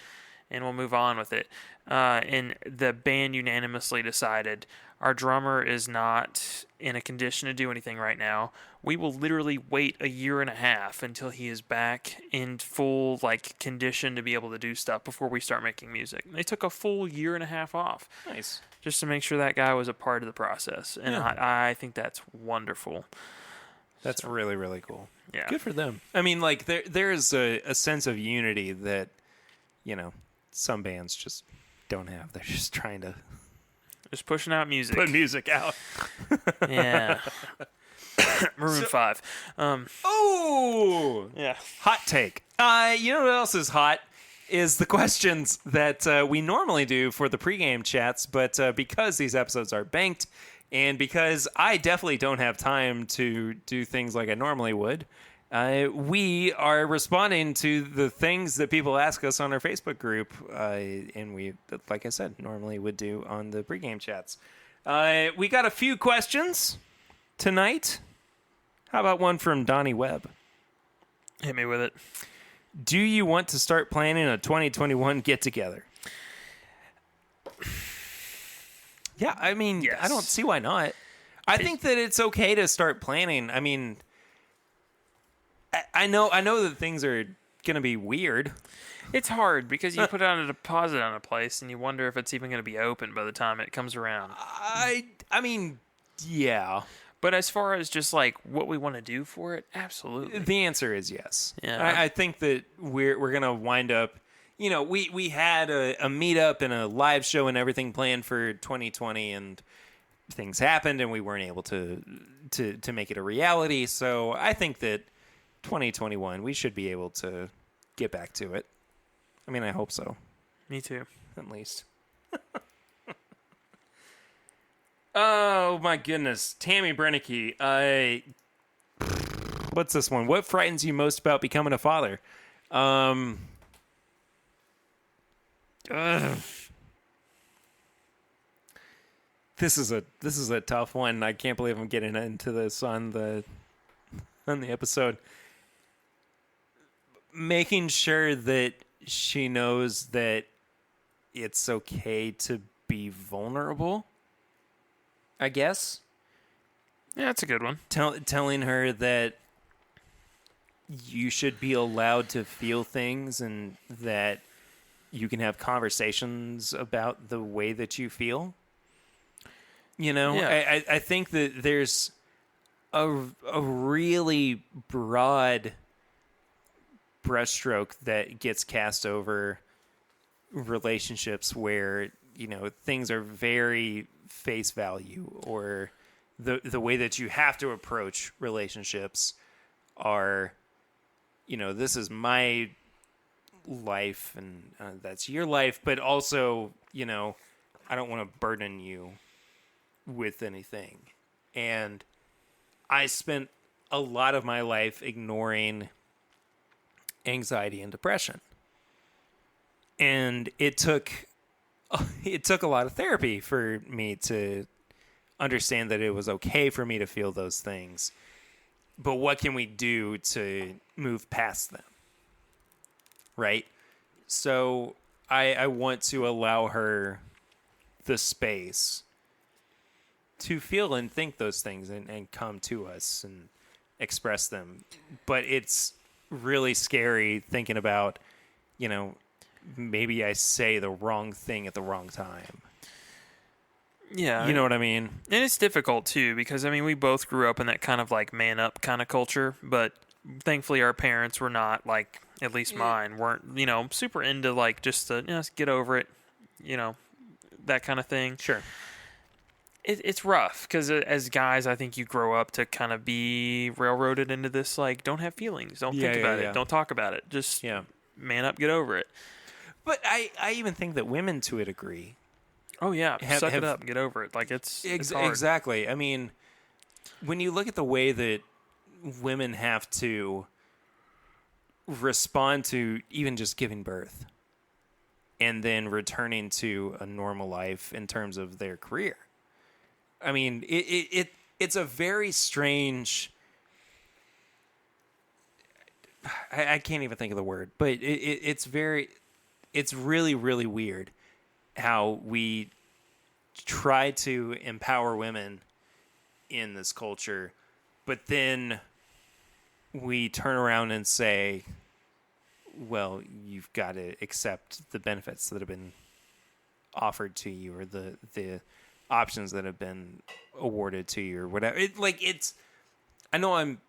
S2: and we'll move on with it. And the band unanimously decided our drummer is not in a condition to do anything right now. We will literally wait 1.5 years until he is back in full condition to be able to do stuff before we start making music. They took a full 1.5 years off.
S1: Nice.
S2: Just to make sure that guy was a part of the process. And I think that's wonderful.
S1: That's really, really cool.
S2: Yeah.
S1: Good for them. I mean, like, there is a sense of unity that, you know, some bands just don't have. They're just trying to...
S2: Just pushing out music.
S1: Put music out.
S2: Yeah. Maroon 5.
S1: Oh!
S2: Yeah.
S1: Hot take. You know what else is hot? Is the questions that we normally do for the pregame chats, but because these episodes are banked, and because I definitely don't have time to do things like I normally would, we are responding to the things that people ask us on our Facebook group, and we, like I said, normally would do on the pregame chats. We got a few questions tonight. How about one from Donnie Webb?
S2: Hit me with it.
S1: Do you want to start planning a 2021 get-together? Yeah, I mean,
S2: yes.
S1: I don't see why not. I think that it's okay to start planning. I mean, I know that things are going to be weird.
S2: It's hard because you put out a deposit on a place and you wonder if it's even going to be open by the time it comes around.
S1: I mean, yeah.
S2: But as far as just like what we want to do for it, absolutely.
S1: The answer is yes.
S2: Yeah.
S1: I think that we're gonna wind up. You know, we had a meetup and a live show and everything planned for 2020, and things happened, and we weren't able to make it a reality. So I think that 2021 we should be able to get back to it. I mean, I hope so.
S2: Me too.
S1: At least. Oh, my goodness. Tammy Brennicky. What's this one? What frightens you most about becoming a father? This is a tough one. I can't believe I'm getting into this on the episode. Making sure that she knows that it's okay to be vulnerable, I guess.
S2: Yeah, that's a good one.
S1: Telling her that you should be allowed to feel things and that you can have conversations about the way that you feel. You know,
S2: Yeah.
S1: I think that there's a really broad brushstroke that gets cast over relationships where, you know, things are very face value, or the way that you have to approach relationships are, you know, this is my life and that's your life, but also, you know, I don't want to burden you with anything. And I spent a lot of my life ignoring anxiety and depression. And it took a lot of therapy for me to understand that it was okay for me to feel those things. But what can we do to move past them? Right? So I want to allow her the space to feel and think those things and come to us and express them. But it's really scary thinking about, you know, maybe I say the wrong thing at the wrong time.
S2: Yeah.
S1: You know what I mean?
S2: And it's difficult, too, because, I mean, we both grew up in that kind of, like, man-up kind of culture, but thankfully our parents were not, like, at least mine, weren't, you know, super into, like, just the, you know, get over it, you know, that kind of thing.
S1: Sure.
S2: It's rough, because as guys, I think you grow up to kind of be railroaded into this, like, don't have feelings, don't think about it, don't talk about it, just man up, get over it.
S1: But I even think that women, to a degree...
S2: Oh, yeah. Suck it up. Get over it. Like, it's hard.
S1: Exactly. I mean, when you look at the way that women have to respond to even just giving birth and then returning to a normal life in terms of their career, I mean, it's a very strange... I can't even think of the word, but it's really, really weird how we try to empower women in this culture, but then we turn around and say, well, you've got to accept the benefits that have been offered to you, or the options that have been awarded to you, or whatever. I know I'm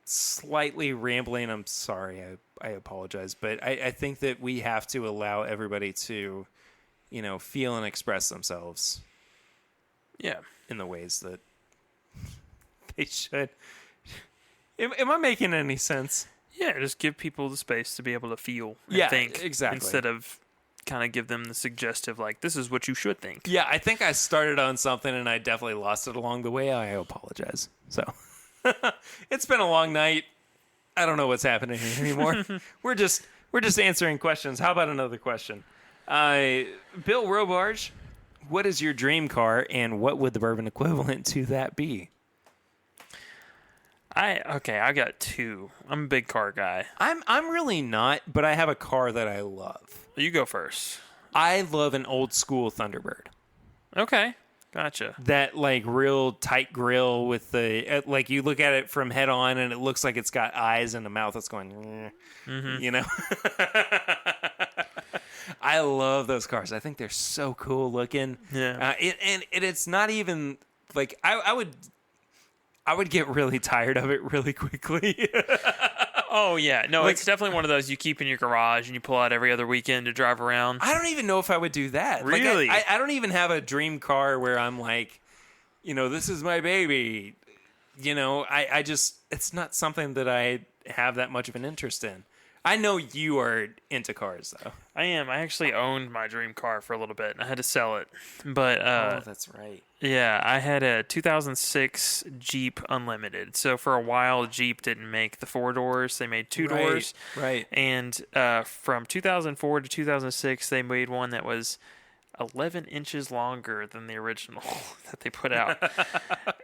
S1: slightly rambling. I'm sorry. I apologize. But I think that we have to allow everybody to, you know, feel and express themselves.
S2: Yeah.
S1: In the ways that they should. Am I making any sense?
S2: Yeah, just give people the space to be able to feel and
S1: Yeah,
S2: think
S1: exactly.
S2: instead of kind of give them the suggestive, like, this is what you should think.
S1: Yeah, I think I started on something and I definitely lost it along the way. I apologize. So it's been a long night. I don't know what's happening here anymore. We're just answering questions. How about another question? Bill Robarge, what is your dream car and what would the bourbon equivalent to that be?
S2: I got two. I'm a big car guy.
S1: I'm really not, but I have a car that I love.
S2: You go first.
S1: I love an old school Thunderbird.
S2: Okay, gotcha.
S1: That like real tight grill with the like you look at it from head on and it looks like it's got eyes and a mouth that's going, you know. I love those cars. I think they're so cool looking.
S2: Yeah,
S1: and it's not even like I would get really tired of it really quickly.
S2: Oh, yeah. No,
S1: Like-
S2: it's definitely one of those you keep in your garage and you pull out every other weekend to drive around.
S1: I don't even know if I would do that.
S2: Really?
S1: Like, I don't even have a dream car where I'm like, this is my baby. I just, it's not something that I have that much of an interest in. I know you are into cars, though.
S2: I am. I actually owned my dream car for a little bit and I had to sell it. But,
S1: Oh, that's right.
S2: yeah, I had a 2006 Jeep Unlimited. So for a while, Jeep didn't make the 4 doors. They made 2 doors.
S1: Right.
S2: And from 2004 to 2006, they made one that was 11 inches longer than the original that they put out.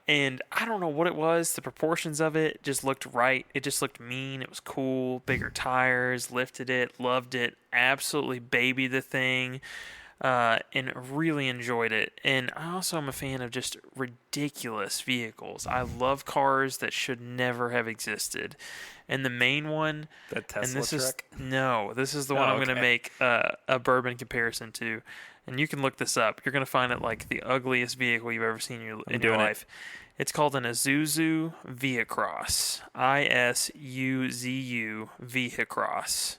S2: And I don't know what it was. The proportions of it just looked right. It just looked mean. It was cool. Bigger tires, lifted it, loved it, absolutely babied the thing, and really enjoyed it. And I also am a fan of just ridiculous vehicles. I love cars that should never have existed. And the main one,
S1: That Tesla
S2: and this
S1: truck?
S2: this is the one I'm going to
S1: okay.
S2: make a bourbon comparison to. And you can look this up. You're going to find it like the ugliest vehicle you've ever seen in your
S1: doing it.
S2: life. It's called an Isuzu Via-Cross. Isuzu Via-Cross.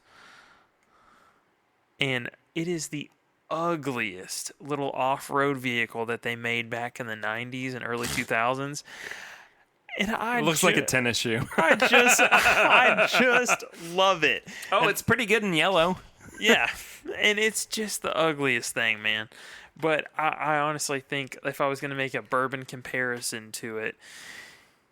S2: And it is the ugliest little off-road vehicle that they made back in the 90s and early 2000s. And
S1: It looks like a tennis shoe.
S2: I just love it.
S1: Oh, it's pretty good in yellow.
S2: Yeah, and it's just the ugliest thing, man. But I honestly think if I was going to make a bourbon comparison to it,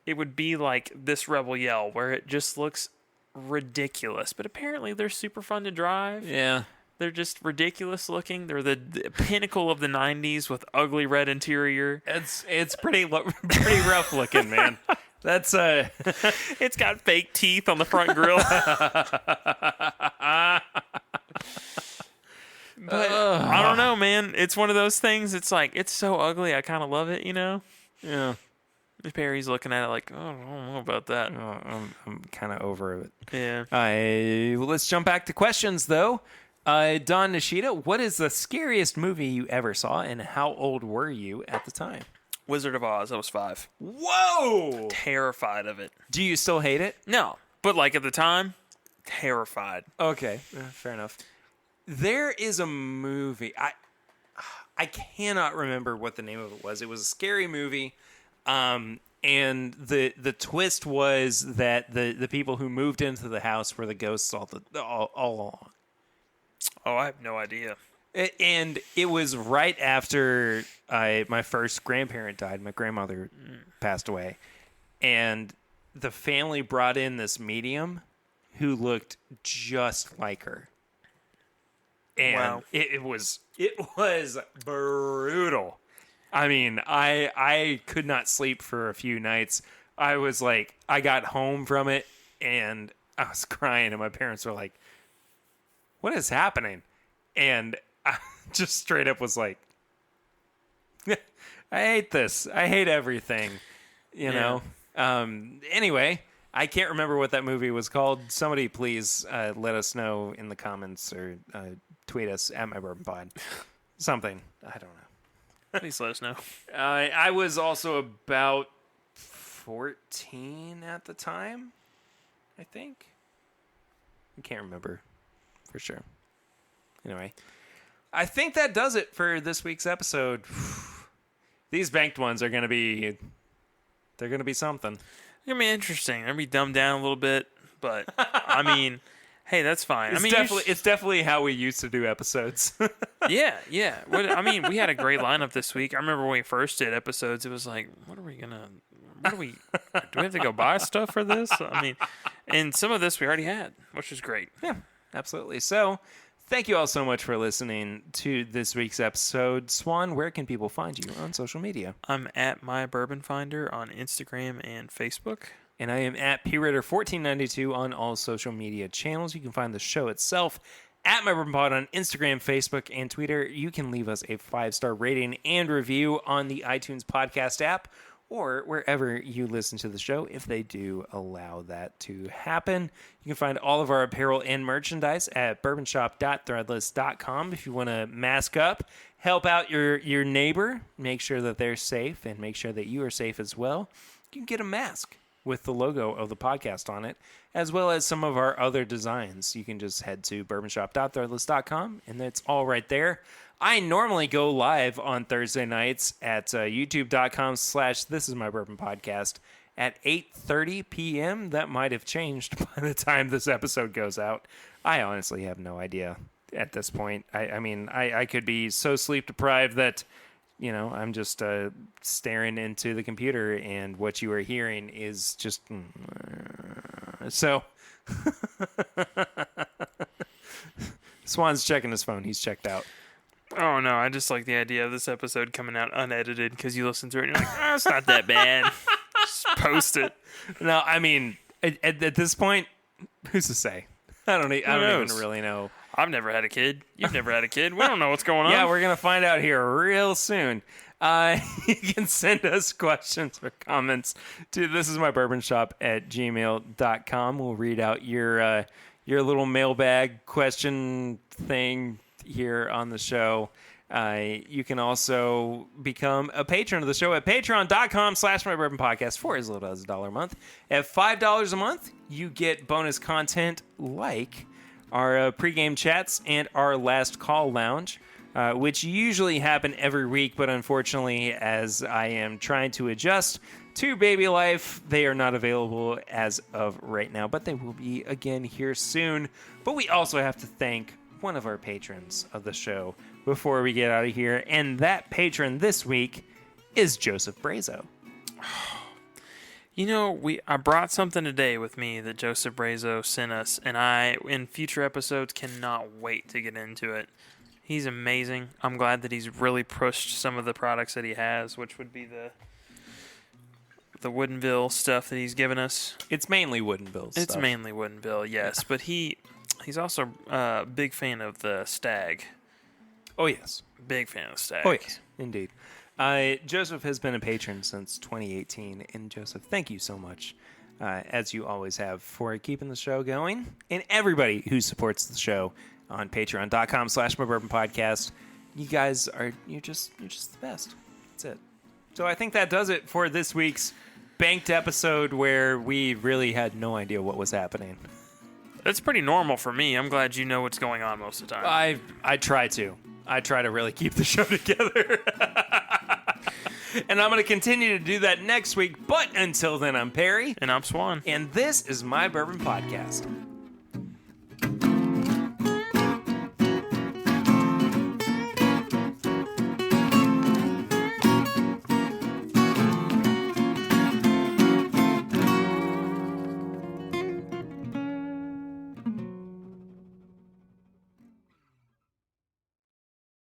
S2: it would be like this Rebel Yell, where it just looks ridiculous. But apparently they're super fun to drive.
S1: Yeah.
S2: They're just ridiculous looking. They're the pinnacle of the 90s with ugly red interior.
S1: It's pretty rough looking, man. That's
S2: It's got fake teeth on the front grill. But I don't know, man. It's one of those things. It's like, it's so ugly. I kind of love it,
S1: yeah.
S2: Perry's looking at it like, oh, I don't know about that.
S1: I'm kind of over it.
S2: Yeah.
S1: Let's jump back to questions, though. Don Nishida, what is the scariest movie you ever saw, and how old were you at the time?
S2: Wizard of Oz. I was 5.
S1: Whoa!
S2: Terrified of it.
S1: Do you still hate it?
S2: No. But like at the time, terrified.
S1: Okay, fair enough. There is a movie. I cannot remember what the name of it was. It was a scary movie, and the twist was that the people who moved into the house were the ghosts all along.
S2: Oh, I have no idea.
S1: And it was right after my first grandparent died. My grandmother passed away, and the family brought in this medium who looked just like her. And
S2: Wow.
S1: it was brutal. I mean, I could not sleep for a few nights. I was like, I got home from it and I was crying, and my parents were like, "What is happening?" And I just straight up was like, "I hate this. I hate everything." You know. Anyway, I can't remember what that movie was called. Somebody please let us know in the comments or tweet us at MyBourbonPod. Something. I don't know.
S2: Please let us know.
S1: I was also about 14 at the time, I think. I can't remember for sure. Anyway, I think that does it for this week's episode. These banked ones are they're going to be something.
S2: It's going to be interesting. They're going to be dumbed down a little bit, But I mean, hey, that's fine.
S1: It's definitely how we used to do episodes.
S2: Yeah. I mean, we had a great lineup this week. I remember when we first did episodes, it was like, do we have to go buy stuff for this? I mean, and some of this we already had, which is great.
S1: Yeah, absolutely. So, thank you all so much for listening to this week's episode. Swan, where can people find you on social media?
S2: I'm at My Bourbon Finder on Instagram and Facebook.
S1: And I am at PRitter1492 on all social media channels. You can find the show itself at My Bourbon Pod on Instagram, Facebook, and Twitter. You can leave us a 5-star rating and review on the iTunes podcast app or wherever you listen to the show, if they do allow that to happen. You can find all of our apparel and merchandise at bourbonshop.threadless.com. If you want to mask up, help out your neighbor, make sure that they're safe, and make sure that you are safe as well, you can get a mask with the logo of the podcast on it, as well as some of our other designs. You can just head to bourbonshop.threadless.com, and it's all right there. I normally go live on Thursday nights at youtube.com/This Is My Bourbon Podcast at 8:30 p.m. That might have changed by the time this episode goes out. I honestly have no idea at this point. I mean, I could be so sleep deprived that, I'm just staring into the computer, and what you are hearing is just... So... Swan's checking his phone. He's checked out.
S2: Oh, no, I just like the idea of this episode coming out unedited because you listen to it and you're like, it's not that bad. Just post it.
S1: No, I mean, at this point, who's to say? I don't even really know.
S2: I've never had a kid. You've never had a kid. We don't know what's going on.
S1: Yeah, we're going to find out here real soon. You can send us questions or comments to thisismybourbonshop@gmail.com. We'll read out your little mailbag question thing here on the show. You can also become a patron of the show at patreon.com/mybourbonpodcast for as little as $1 a month. At $5 a month, you get bonus content like our pregame chats and our last call lounge, which usually happen every week, but unfortunately, as I am trying to adjust to baby life, they are not available as of right now, but they will be again here soon. But we also have to thank one of our patrons of the show before we get out of here, and that patron this week is Joseph Brazo.
S2: I brought something today with me that Joseph Brazo sent us, and I, in future episodes, cannot wait to get into it. He's amazing. I'm glad that he's really pushed some of the products that he has, which would be the Woodenville stuff that he's given us.
S1: It's mainly Woodenville stuff.
S2: It's mainly Woodenville, yes, but he's also a big fan of the Stag.
S1: Oh, yes.
S2: Big fan of the Stag.
S1: Oh, yes, indeed. Joseph has been a patron since 2018, and Joseph, thank you so much, as you always have, for keeping the show going, and everybody who supports the show on patreon.com/mybourbonpodcast. You guys you're just the best. That's it. So I think that does it for this week's banked episode where we really had no idea what was happening.
S2: That's pretty normal for me. I'm glad you know what's going on most of the time.
S1: I try to really keep the show together. And I'm going to continue to do that next week. But until then, I'm Perry.
S2: And I'm Swan.
S1: And this is My Bourbon Podcast.